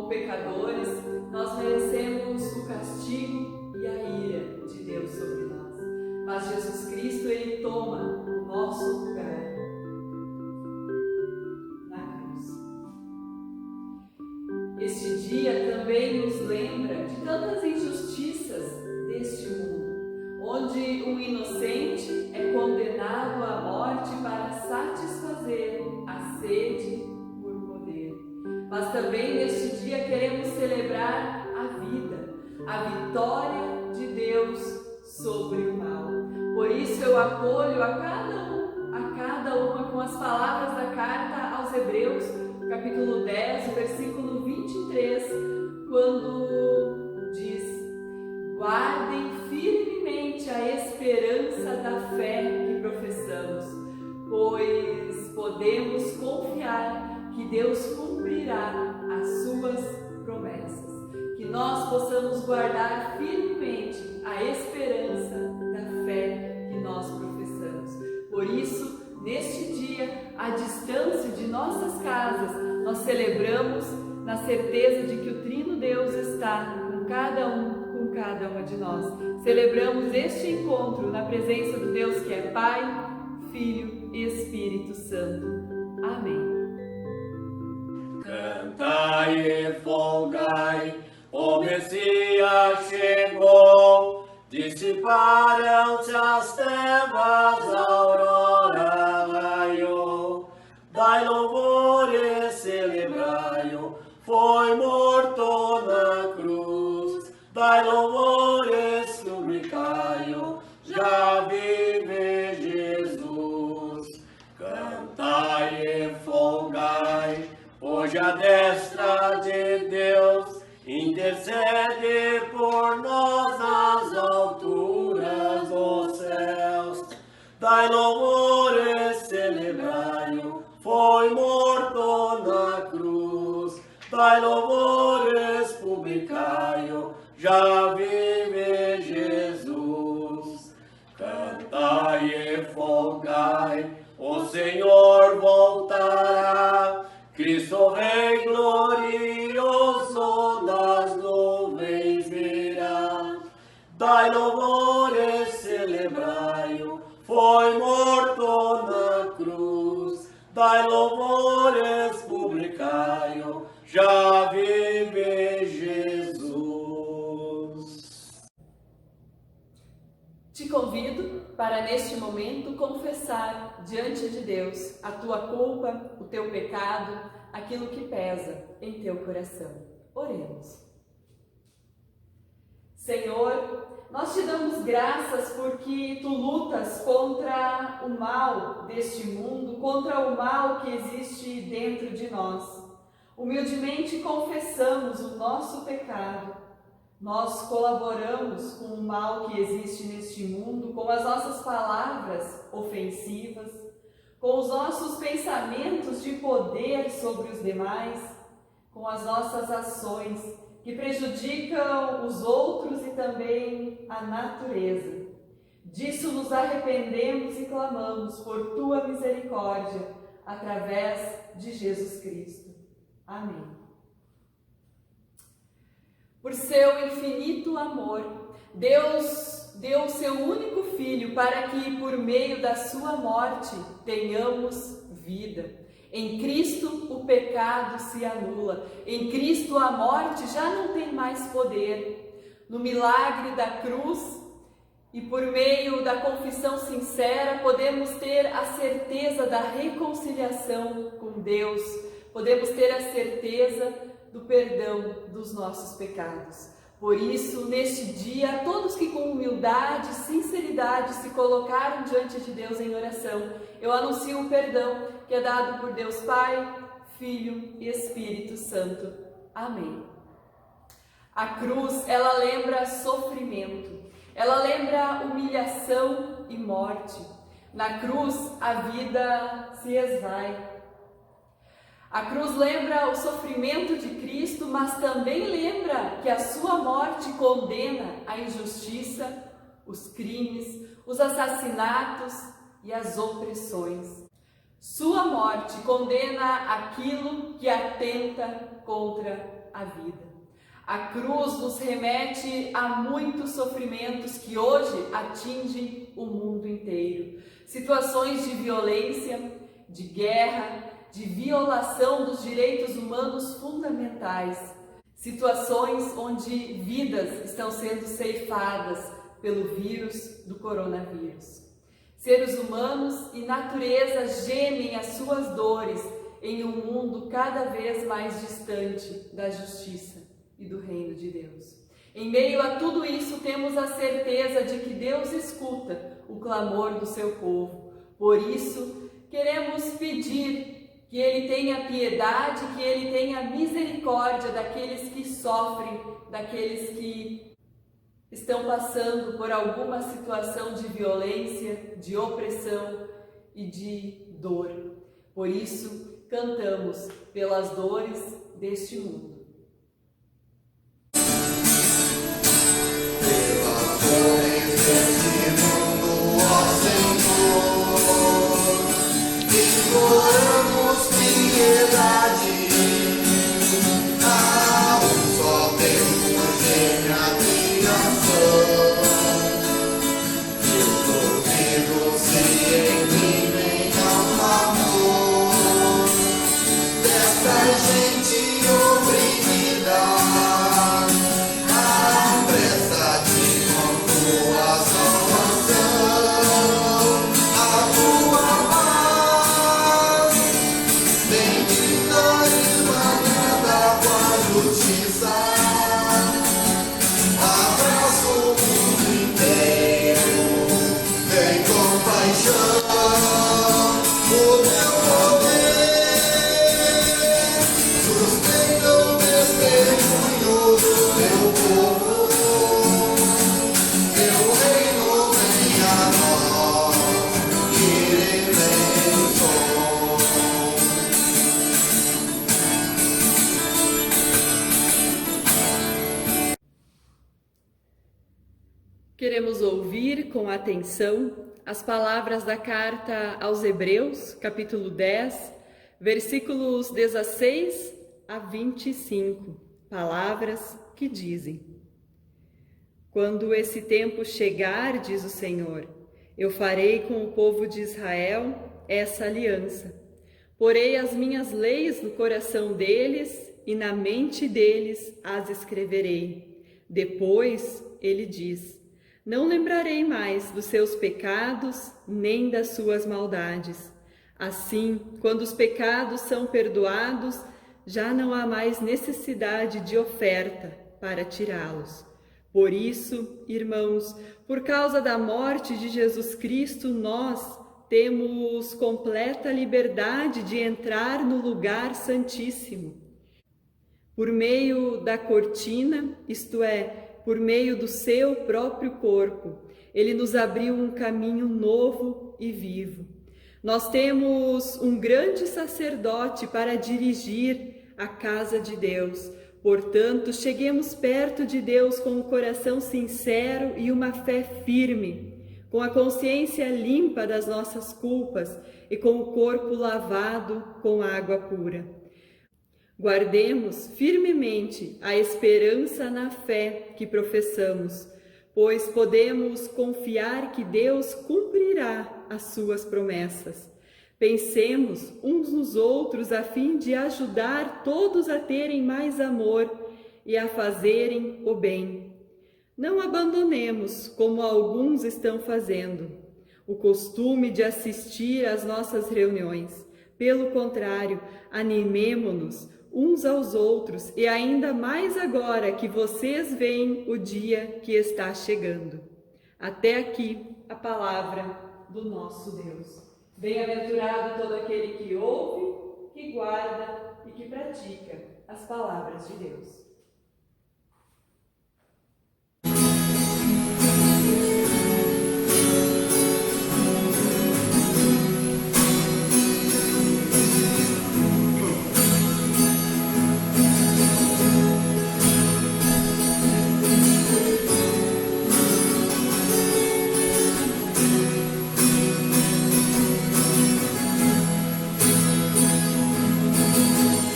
como pecadores, nós merecemos o castigo e a ira de Deus sobre nós. Mas Jesus Cristo, Ele toma o nosso lugar na cruz. Este dia também nos lembra de tantas injustiças deste mundo, onde um inocente é condenado à morte para satisfazer a sede por poder. Mas também neste dia queremos celebrar a vida, a vitória de Deus sobre o mal. Por isso eu acolho a cada uma com as palavras da carta aos Hebreus, capítulo 10, versículo 23, quando diz: guardem firmemente a esperança da fé que professamos, pois podemos confiar que Deus cumprirá as suas promessas. Que nós possamos guardar firmemente a esperança da fé que nós professamos. Por isso, neste dia, à distância de nossas casas, nós celebramos na certeza de que o Trino Deus está com cada uma de nós. Celebramos este encontro na presença do Deus que é Pai, Filho e Espírito Santo. Amém. Cantai e folgai, o Messias chegou, dissiparam-se as trevas, a aurora raiou. Dai louvor e celebrai-o, foi morto na cruz. Dai louvor e suplicai-o, já vive Jesus. Cantai e folgai, hoje a destra de Deus intercede por nós nas alturas dos céus. Dai louvor e celebrai-o, foi morto na cruz. Dai louvor e publicai-o, já vive Jesus. Cantai e folgai, o Senhor voltará, Cristo Rei glorioso das nuvens virá. Dai louvor e celebrai-o, foi morto na cruz. Dai louvor e publicai-o, já vive Jesus. Te convido para neste momento confessar diante de Deus a tua culpa, o teu pecado, aquilo que pesa em teu coração. Oremos. Senhor, nós te damos graças porque tu lutas contra o mal deste mundo, contra o mal que existe dentro de nós. Humildemente confessamos o nosso pecado. Nós colaboramos com o mal que existe neste mundo, com as nossas palavras ofensivas, com os nossos pensamentos de poder sobre os demais, com as nossas ações que prejudicam os outros e também a natureza. Disso nos arrependemos e clamamos por tua misericórdia, através de Jesus Cristo. Amém. Por seu infinito amor, Deus deu o seu único Filho para que, por meio da sua morte, tenhamos vida. Em Cristo, o pecado se anula. Em Cristo, a morte já não tem mais poder. No milagre da cruz e por meio da confissão sincera, podemos ter a certeza da reconciliação com Deus. Podemos ter a certeza do perdão dos nossos pecados. Por isso, neste dia, todos que com humildade e sinceridade se colocaram diante de Deus em oração, eu anuncio o perdão que é dado por Deus Pai, Filho e Espírito Santo. Amém. A cruz, ela lembra sofrimento, ela lembra humilhação e morte. Na cruz, a vida se esvai. A cruz lembra o sofrimento de Cristo, mas também lembra que a sua morte condena a injustiça, os crimes, os assassinatos e as opressões. Sua morte condena aquilo que atenta contra a vida. A cruz nos remete a muitos sofrimentos que hoje atingem o mundo inteiro. Situações de violência, de guerra, de violação dos direitos humanos fundamentais. Situações onde vidas estão sendo ceifadas pelo vírus do coronavírus. Seres humanos e natureza gemem as suas dores em um mundo cada vez mais distante da justiça e do reino de Deus. Em meio a tudo isso, temos a certeza de que Deus escuta o clamor do seu povo. Por isso, queremos pedir que Ele tenha piedade, que Ele tenha misericórdia daqueles que sofrem, daqueles que estão passando por alguma situação de violência, de opressão e de dor. Por isso, cantamos pelas dores deste mundo. Pelas dores deste mundo, ó Senhor, imploramos piedade. A um só tempo geme a criação. Meus ouvidos se inclinem ao clamor desta gente oprimida. Apressa-te com tua salvação, a tua paz, bendita e manada com a justiça. Abraça o mundo inteiro, tem compaixão, o teu poder sustenta o testemunho do teu povo. Teu reino venha a nós, Iremeios. Queremos ouvir com atenção as palavras da carta aos Hebreus, capítulo 10, versículos 16 a 25, palavras que dizem: Quando esse tempo chegar, diz o Senhor, eu farei com o povo de Israel essa aliança. Porei as minhas leis no coração deles e na mente deles as escreverei. Depois, ele diz: não lembrarei mais dos seus pecados, nem das suas maldades. Assim, quando os pecados são perdoados, já não há mais necessidade de oferta para tirá-los. Por isso, irmãos, por causa da morte de Jesus Cristo, nós temos completa liberdade de entrar no lugar santíssimo. Por meio da cortina, isto é, por meio do seu próprio corpo, ele nos abriu um caminho novo e vivo. Nós temos um grande sacerdote para dirigir a casa de Deus. Portanto, cheguemos perto de Deus com um coração sincero e uma fé firme, com a consciência limpa das nossas culpas e com o corpo lavado com água pura. Guardemos firmemente a esperança na fé que professamos, pois podemos confiar que Deus cumprirá as suas promessas. Pensemos uns nos outros a fim de ajudar todos a terem mais amor e a fazerem o bem. Não abandonemos, como alguns estão fazendo, o costume de assistir às nossas reuniões. Pelo contrário, animemo-nos uns aos outros, e ainda mais agora que vocês veem o dia que está chegando. Até aqui a palavra do nosso Deus. Bem-aventurado todo aquele que ouve, que guarda e que pratica as palavras de Deus.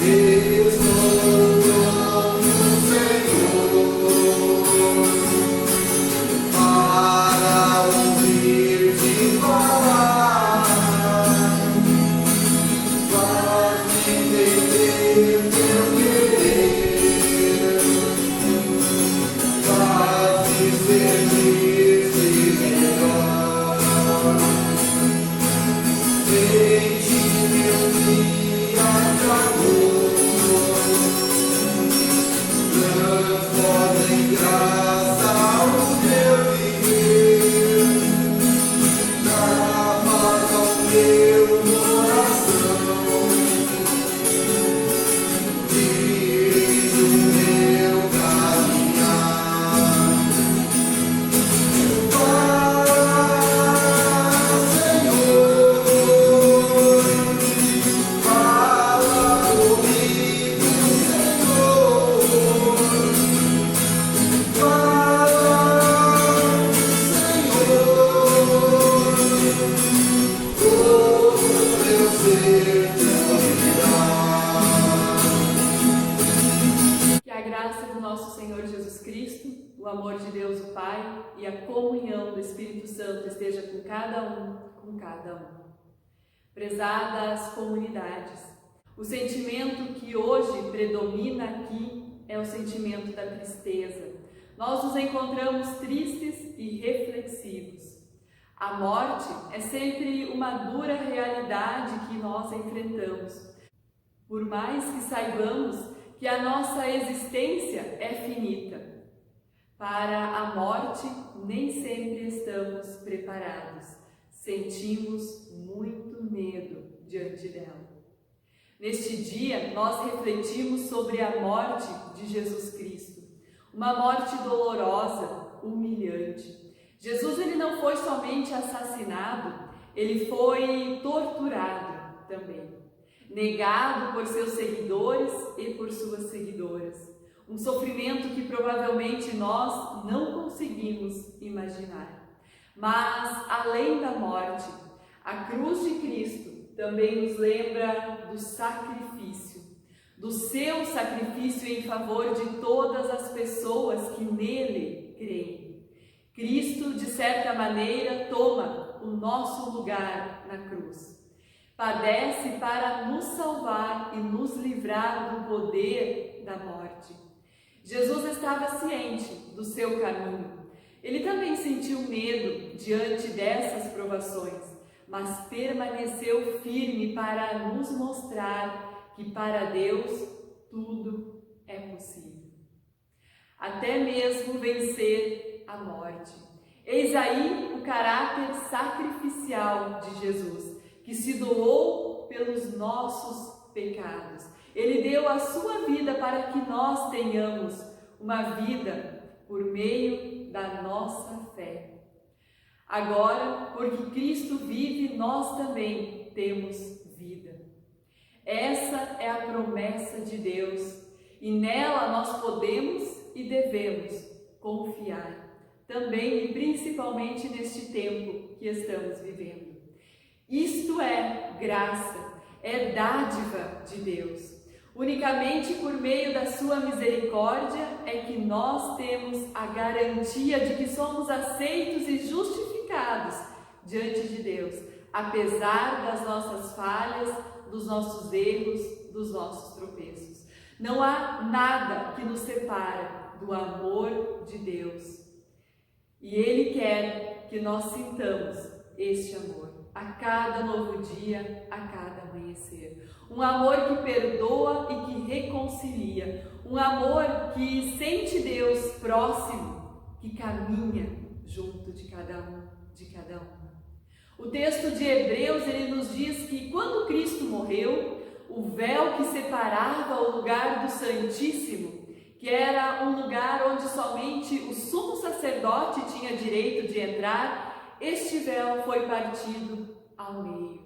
Deus, o amor de Deus o Pai e a comunhão do Espírito Santo esteja com cada um. Prezadas comunidades, o sentimento que hoje predomina aqui é o sentimento da tristeza. Nós nos encontramos tristes e reflexivos. A morte é sempre uma dura realidade que nós enfrentamos. Por mais que saibamos que a nossa existência é finita, para a morte nem sempre estamos preparados. Sentimos muito medo diante dela. Neste dia, nós refletimos sobre a morte de Jesus Cristo. Uma morte dolorosa, humilhante. Jesus ele não foi somente assassinado, ele foi torturado também. Negado por seus seguidores e por suas seguidoras. Um sofrimento que provavelmente nós não conseguimos imaginar. Mas, além da morte, a cruz de Cristo também nos lembra do sacrifício, do seu sacrifício em favor de todas as pessoas que nele creem. Cristo, de certa maneira, toma o nosso lugar na cruz. Padece para nos salvar e nos livrar do poder da morte. Jesus estava ciente do seu caminho. Ele também sentiu medo diante dessas provações, mas permaneceu firme para nos mostrar que para Deus tudo é possível. Até mesmo vencer a morte. Eis aí o caráter sacrificial de Jesus, que se doou pelos nossos pecados. Ele deu a sua vida para que nós tenhamos uma vida por meio da nossa fé. Agora, porque Cristo vive, nós também temos vida. Essa é a promessa de Deus e nela nós podemos e devemos confiar. Também e principalmente neste tempo que estamos vivendo. Isto é graça, é dádiva de Deus. Unicamente por meio da sua misericórdia é que nós temos a garantia de que somos aceitos e justificados diante de Deus, apesar das nossas falhas, dos nossos erros, dos nossos tropeços. Não há nada que nos separa do amor de Deus. E Ele quer que nós sintamos este amor a cada novo dia, a cada amanhecer. Um amor que perdoa e que reconcilia. Um amor que sente Deus próximo, que caminha junto de cada uma. O texto de Hebreus, ele nos diz que quando Cristo morreu, o véu que separava o lugar do Santíssimo, que era um lugar onde somente o sumo sacerdote tinha direito de entrar, este véu foi partido ao meio.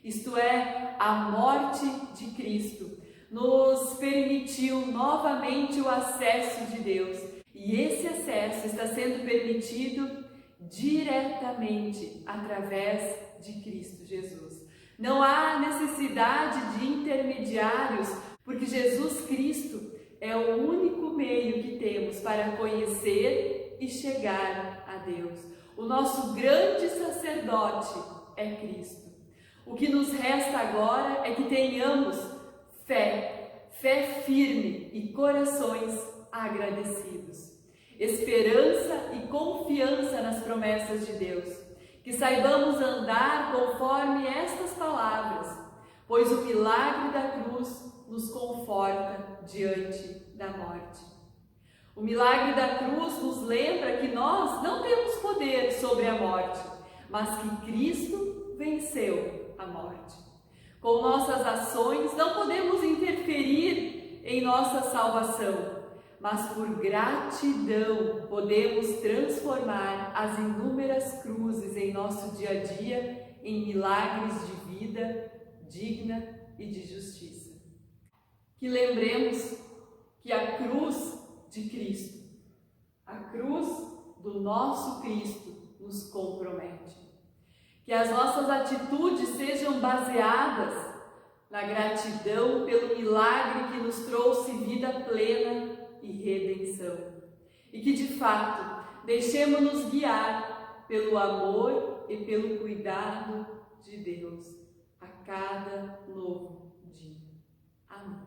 Isto é, a morte de Cristo nos permitiu novamente o acesso de Deus. E esse acesso está sendo permitido diretamente através de Cristo Jesus. Não há necessidade de intermediários, porque Jesus Cristo é o único meio que temos para conhecer e chegar a Deus. O nosso grande sacerdote é Cristo. O que nos resta agora é que tenhamos fé firme e corações agradecidos. Esperança e confiança nas promessas de Deus. Que saibamos andar conforme estas palavras. pois o milagre da cruz nos conforta diante da morte. O milagre da cruz nos lembra que nós não temos poder sobre a morte, mas que Cristo venceu a morte. Com nossas ações não podemos interferir em nossa salvação, mas por gratidão podemos transformar as inúmeras cruzes em nosso dia a dia em milagres de vida digna e de justiça. Que lembremos que a cruz de Cristo, a cruz do nosso Cristo, nos compromete. Que as nossas atitudes sejam baseadas na gratidão pelo milagre que nos trouxe vida plena e redenção. E que, de fato, deixemos-nos guiar pelo amor e pelo cuidado de Deus a cada novo dia. Amém.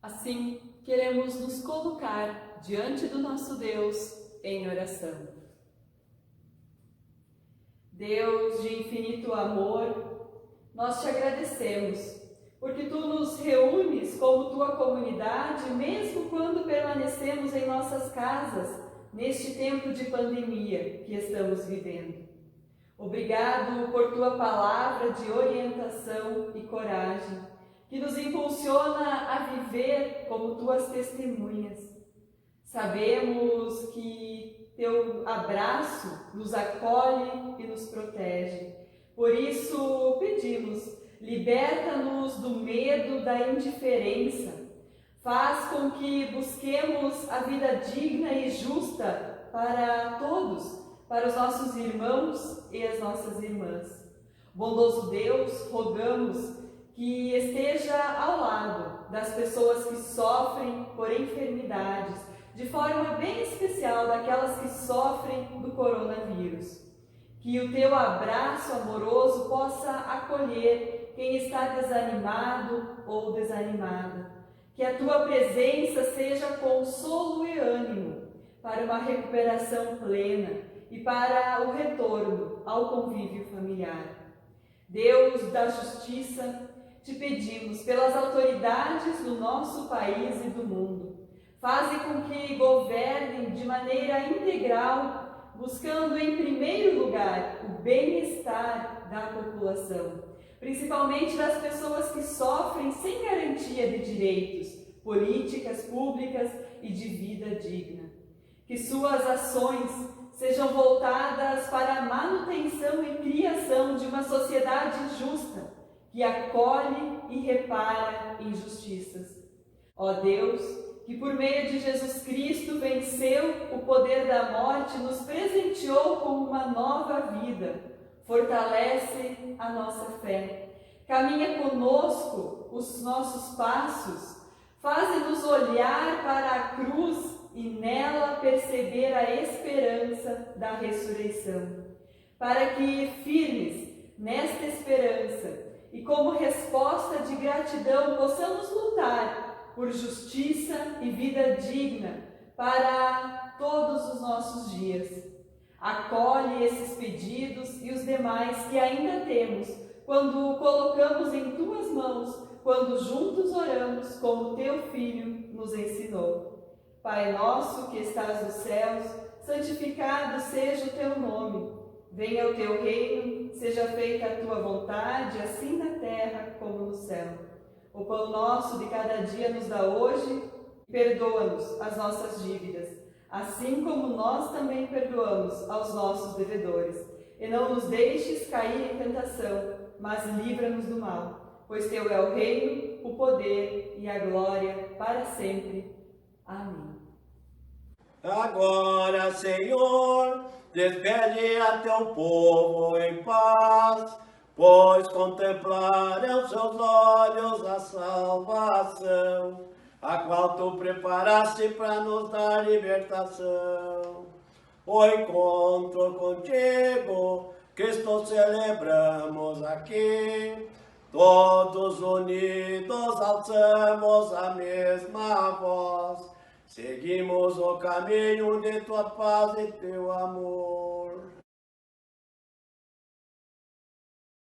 Assim, queremos nos colocar diante do nosso Deus em oração. Deus de infinito amor, nós te agradecemos, porque tu nos reúnes como tua comunidade, mesmo quando permanecemos em nossas casas, neste tempo de pandemia que estamos vivendo. Obrigado por tua palavra de orientação e coragem, que nos impulsiona a viver como tuas testemunhas. Sabemos que teu abraço nos acolhe e nos protege. Por isso pedimos, liberta-nos do medo da indiferença. Faz com que busquemos a vida digna e justa para todos, para os nossos irmãos e as nossas irmãs. Bondoso Deus, rogamos que esteja ao lado das pessoas que sofrem por enfermidades, de forma bem especial daquelas que sofrem do coronavírus. Que o teu abraço amoroso possa acolher quem está desanimado ou desanimada. Que a tua presença seja consolo e ânimo para uma recuperação plena e para o retorno ao convívio familiar. Deus da justiça, te pedimos pelas autoridades do nosso país e do mundo. Faze com que governem de maneira integral, buscando em primeiro lugar o bem-estar da população, principalmente das pessoas que sofrem sem garantia de direitos, políticas públicas e de vida digna. Que suas ações sejam voltadas para a manutenção e criação de uma sociedade justa, que acolhe e repara injustiças. Ó Deus, que por meio de Jesus Cristo venceu o poder da morte, nos presenteou com uma nova vida, fortalece a nossa fé, caminha conosco os nossos passos, faze-nos olhar para a cruz e nela perceber a esperança da ressurreição, para que, firmes nesta esperança e como resposta de gratidão, possamos lutar por justiça e vida digna para todos os nossos dias. Acolhe esses pedidos e os demais que ainda temos, quando colocamos em tuas mãos, quando juntos oramos como teu Filho nos ensinou. Pai nosso que estás nos céus, santificado seja o teu nome. Venha o teu reino, seja feita a tua vontade, assim na terra como no céu. O pão nosso de cada dia nos dá hoje, e perdoa-nos as nossas dívidas, assim como nós também perdoamos aos nossos devedores. E não nos deixes cair em tentação, mas livra-nos do mal, pois teu é o reino, o poder e a glória para sempre. Amém. Agora, Senhor, despede a teu povo em paz, pois contemplaram seus olhos a salvação, a qual tu preparaste para nos dar libertação. O encontro contigo, Cristo, celebramos aqui, todos unidos alçamos a mesma voz, seguimos o caminho de tua paz e teu amor.